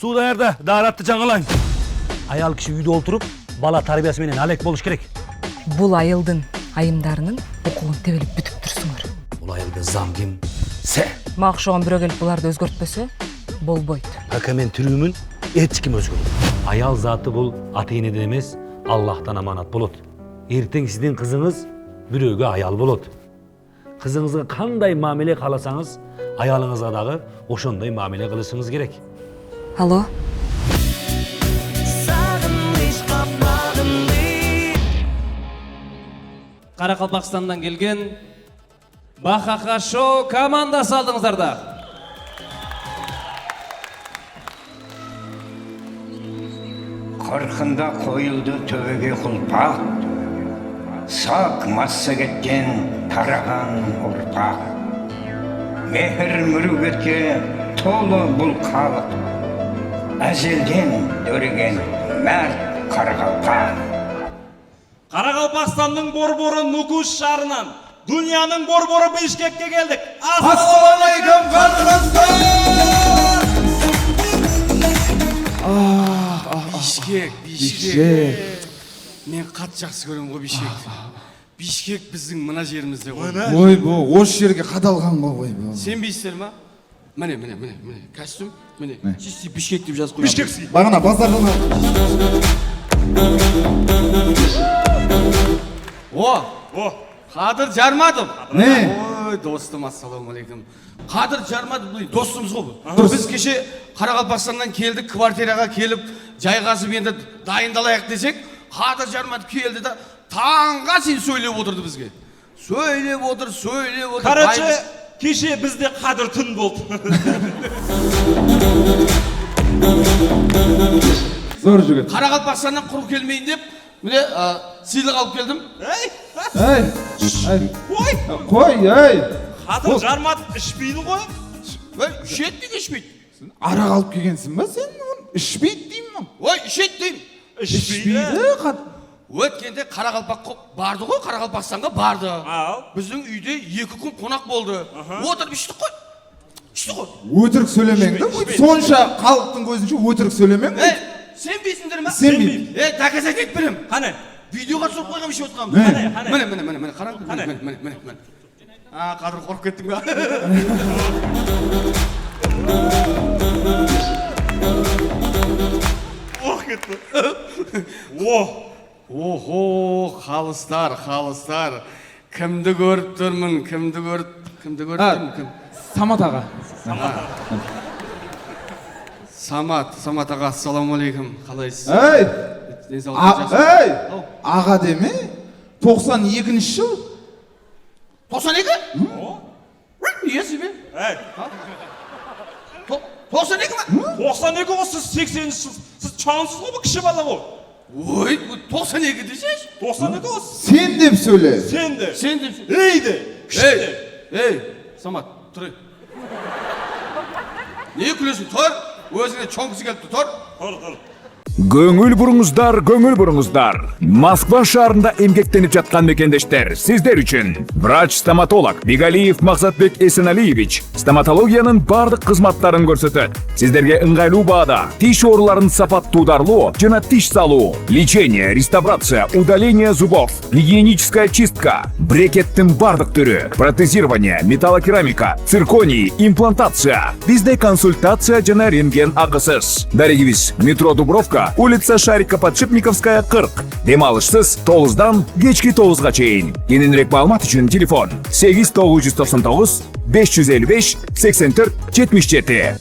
Суу даярда, daaratты жаңылайын. Аял киши үйдө олтуруп, бала тарбиясы менен алек болуш керек. Бул айылдын айымдарынын окуун тебелип бүтүп турсуңар. Бул айылдын зам ким? Се. Мага окшогон бирөө келип буларды өзгөртпөсө болбойт. Ака мен тирүүмүн, эч ким өзгөрбөйт. Аял заты бул ата-энеден эмес, Аллахтан аманат болот. Эртең сиздин кызыңыз бирөөгө аял болот. Кызыңызга кандай мамиле кааласаңыз, аялыңызга дагы ошондой мамиле кылышыңыз керек. Алло. Каракалпакстандан келген Бахаха шоу командасы алдыңыздарда. Қырқында қойылды төбеге құлпақ, сақ масса кеткен тараған ұрпақ. Мехір мүругетке толы бұл халық, әзелден дөреген мәрт Қарақалпақ. Қарақалпақстанның борборы Нукуш шарынан дүнияның борборы Бишкекке келдік. Ассалаумағалейкум Қарақалпақ! Бишкек. Мен қатты жақсы көрем ғой Бишкекті. Бишкек біздің мына жерімізде ғой. Ой, бұл осы жерге қадалған ғой. Сенбейсіздер ма? Міне, костюм, міне. Чисти Бишкек деп жазып қойған. Бишкек. Бағана базардан. Қадыр Жарматов. Не? Ой, достым, ассалаумағалейкум. Қадыр Жарматов достымыз ғой. Біз кеше Қарақалпақстаннан келдік, квартираға келіп, жайғасып енді дайындалайық десек, Қадыр Жарматов келді да таңға сен сөйлеп отырды бізге. Сөйлеп отыр. Короче, кеше бізде Қадыр түн болды. Зор жігіт. Қарақалпақстаннан құр келмейін деп, міне сыйлық алып келдім. Қой. Қадыр Жарматов ішпейді ғой. Ішет неге ішпейді? Арақ алып келгенсің ба сен? Ішпейді деймін. Ой, ішет деймін. Ішпейді. Өткенде Қарақалпаққа барды ғой, Қарақалпақстанға барды. Ау. Біздің үйде 2 күн қонақ болды. Отырып іштік қой. Өтірік сөйлемеңді. Сонша халықтың көзінше өтірік сөйлемең. Сенбейсіңдер ма? Сенбеймін. Доказать етіп берем. Қане? Видеоға түсіріп қойған ішіп отырғанбыз. Міне, қараңыз. Міне. Қадыр қорқып кеттің ба? Охо, қалыстар. Кімді көріп тұрмын, кімді көріп тұрмын? Самат аға. Самат аға, ассалаумағалейкум. Қалайсыз? Аға деме? 92-ші жыл? 92? Есі бе? 92 ма? 92 ғой, сіз 80 жыл. Сіз чаңсыз ғой, кіші бала ғой. Ой, 92 десеш? 92 ғой. Сен деп сөйле. Сен де. Ей де. Күшті. Ей, Самат, тұр. Не күлесің? Тұр. Өзіңе чоңғысы келіпті, тұр. Көңіл бұрыңыздар. Москва шаарында эмгектенип жатқан мекендештер, сіздер үшін. Врач-стоматолог Бигалиев Мақсатбек Эсеналиевич стоматологияның бардық қызматтарын көрсөтөт. Сіздерге ыңғайлуу баада тиш ооруларын сапаттуударлоо жана тиш салуу, лечение, реставрация, удаление зубов, гигиеническая чистка, брекеттин бардық түрү, протезирование, металлокерамика, цирконий, имплантация. Бизде консультация жана рентген акысыз. Дарегибиз: метро Дубровка, улица Шарика-Подшипниковская, 40. Демалышсыз 9-дан кечки 9-га чейин. Кененирээк маалымат үчүн телефон 8999 555 84 77.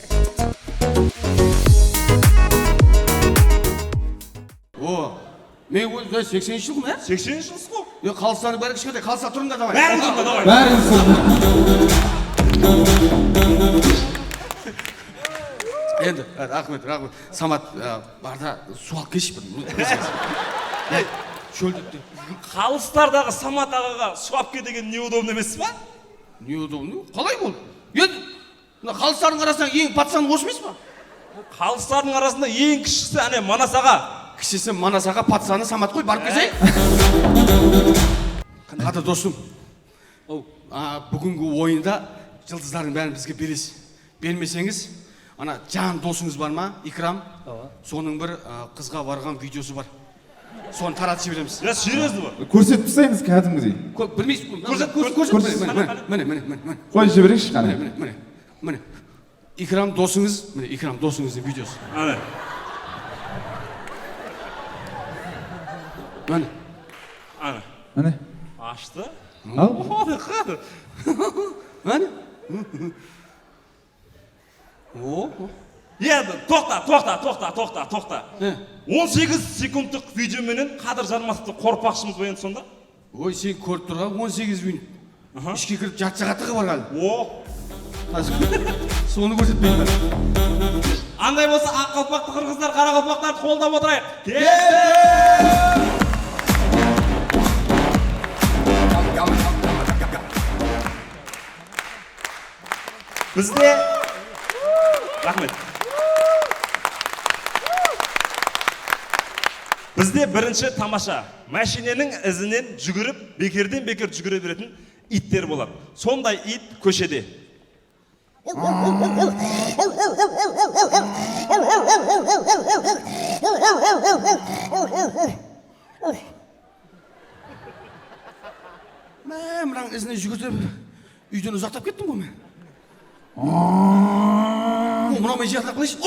Мен 80 жыл ма? 80 жылсыз ғой. Қалыстаны бәрі кішкентай, қалыса тұрыңдар давай. Бәрін тұрыңдар давай. Бәрін Енді, рахмет. Самат, барда су алып келші бір. Шөлдікті. Қалыстардағы Самат ағаға суапке деген неудобно емес па? Неудобно? Қалай бұл? Енді, қалыстардың арасынан ең патсаны осы емес па? Қалыстардың арасында ең кішісі әне Манас аға. Кішісі Манас аға, патсаны Самат қой, барып келсей. Қады досым, бүгінгі ойында жылдыздардың бәрін бізге бересіз. Бермесеңіз, ана жан досыңыз бар ма, Икрам? Соның бір қызға барған видеосы бар. Соны таратып жібереміз. Я серьезно ба? Көрсетіп тастаймыз кәдімгідей. Білмейсіз. Міне. Қой жіберейікші қане. Міне. Икрам досыңыздың видеосы. Ана. Міне. Ана. Міне. Ашты. Ал. Міне. О. Енді тоқта. 18 секундтық видеоменен Қадыр Жарматовты қорпақшымыз ба енді сонда? Ой, сен көріп тұрған 18 минут. Ішке кіріп жарты сағаттығы бар әлі. О, Соны көрсетпейін бәлі. андай болса ақ қалпақты қырғыздар, қара қалпақтарды қолдап отырайық. Бізде рахмет. Бізде бірінші тамаша машиненің ізінен жүгіріп, бекерден бекер жүгіре беретін иттер болады. Сондай ит көшеде. Мынаң ізіне жүгіртіп, үйден ұзақтап кеттім ғой мен. Мынау мен жиятын қылайшы.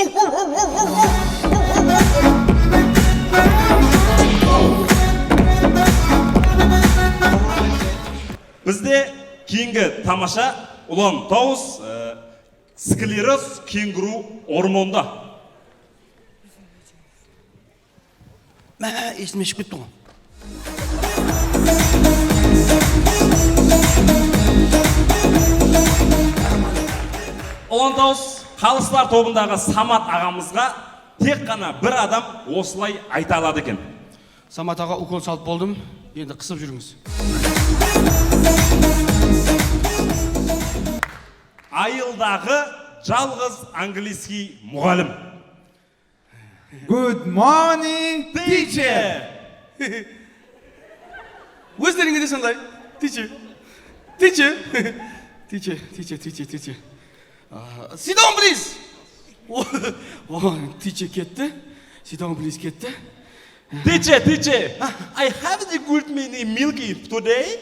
Бізде кейінгі тамаша ұлан тауыз, склероз, кенгуру ормонда. Есіме шығып кетті ғой. Ұлан тауыз қалыстар тобындағы Самат ағамызға тек қана бір адам осылай айта алады екен. Самат аға укол салып болдым, енді қысып жүріңіз. Айылдағы жалғыз английский мұғалім. Good morning, Teacher! Өздеріңе де сондай. Teacher. Sit down, please. Teacher кетті. Sit down, please кетті. Teacher, I have the good many milky today.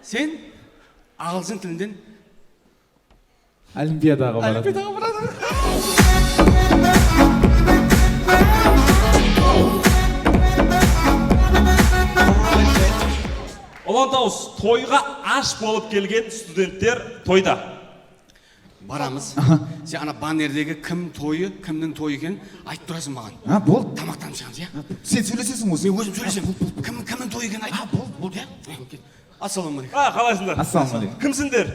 Сен ағылшын тілінден Олимпиадаға барады. Ұлан тауыз тойға аш болып келген студенттер тойда. барамыз. Сен ана баннердегі кім тойы, кімнің тойы екенін айтып тұрасың маған. Болды. Тамақтанып шығамыз, иә? Сен сөйлесесің осы. Мен өзім сөйлесем. Кімнің тойы екенін айт. Болды, иә? Ассалаумағалейкум. Қалайсыңдар? Ассалаумағалейкум. Кімсіңдер?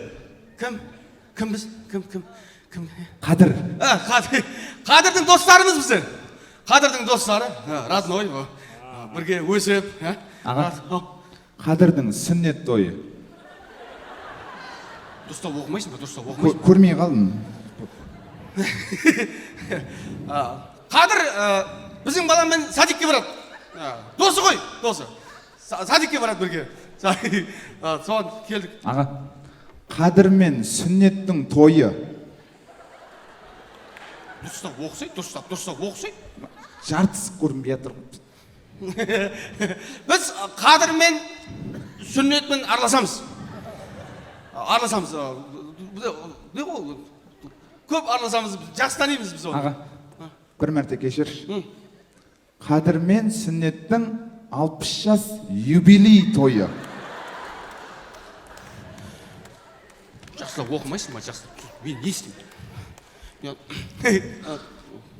Кім біз? Кім? Қадыр. Қадырдың достарымыз біздер. Қадырдың достары, родной, бірге өсіп, Аға, Қадырдың сүннет тойы. Дұрыстап оқымайсың ба? Дұрыстап оқымайсың ба? Көрмей қалдым. Қадыр біздің баламен садикке барады. Досы ғой, досы. Садикке барады бірге. Соған келдік. Аға, Қадыр мен сүннеттің тойы. Дұрыстап оқысай. Жартысы көрінбей жатыр. Біз Қадыр мен сүннетмен араласамыз. Көп араласамыз, жақсы танимыз біз оны. Аға, бір мәрте кешір. Қадыр мен сүннеттің 60 жас юбилей тойы. Жақсылап оқымайсың ба? Жақсылап. Мен не істеймін?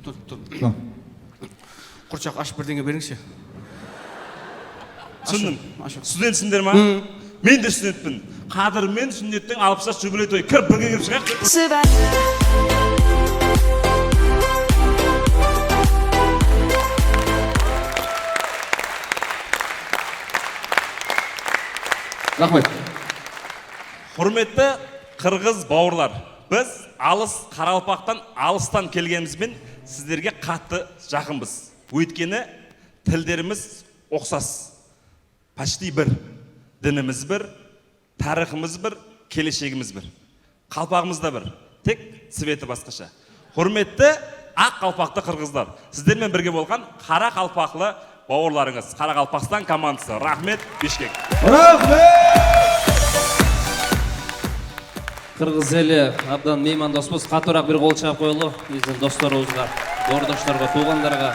Тұр. Құрчақ ашып бірдеңе беріңізші. Түсіндім. Студентсіңдер ма? Мен де студентпін. Қадыр мен сүннеттің 60 жас юбилей тойы. Кіріп бірге кіріп шығайық. Рахмет. Құрметті қырғыз бауырлар, біз алыс Қарақалпақтан алыстан келгенімізбен сіздерге қатты жақынбыз. Өйткені тілдеріміз оқсас. Почти бір. Дініміз бір, тарихымыз бір, келешегіміз бір. Қалпағымыз да бір, тек цветі басқаша. Құрметті ақ қалпақты қырғыздар, сіздермен бірге болған қара қалпақлы бауырларыңыз, Қара Қалпақстан командасы. Рахмет, Бишкек. Қырғыз елі абдан меймандос болса, қатырақ бір қол шап қойылы. Біздің достарымызға, ордаштарға, туғандарға.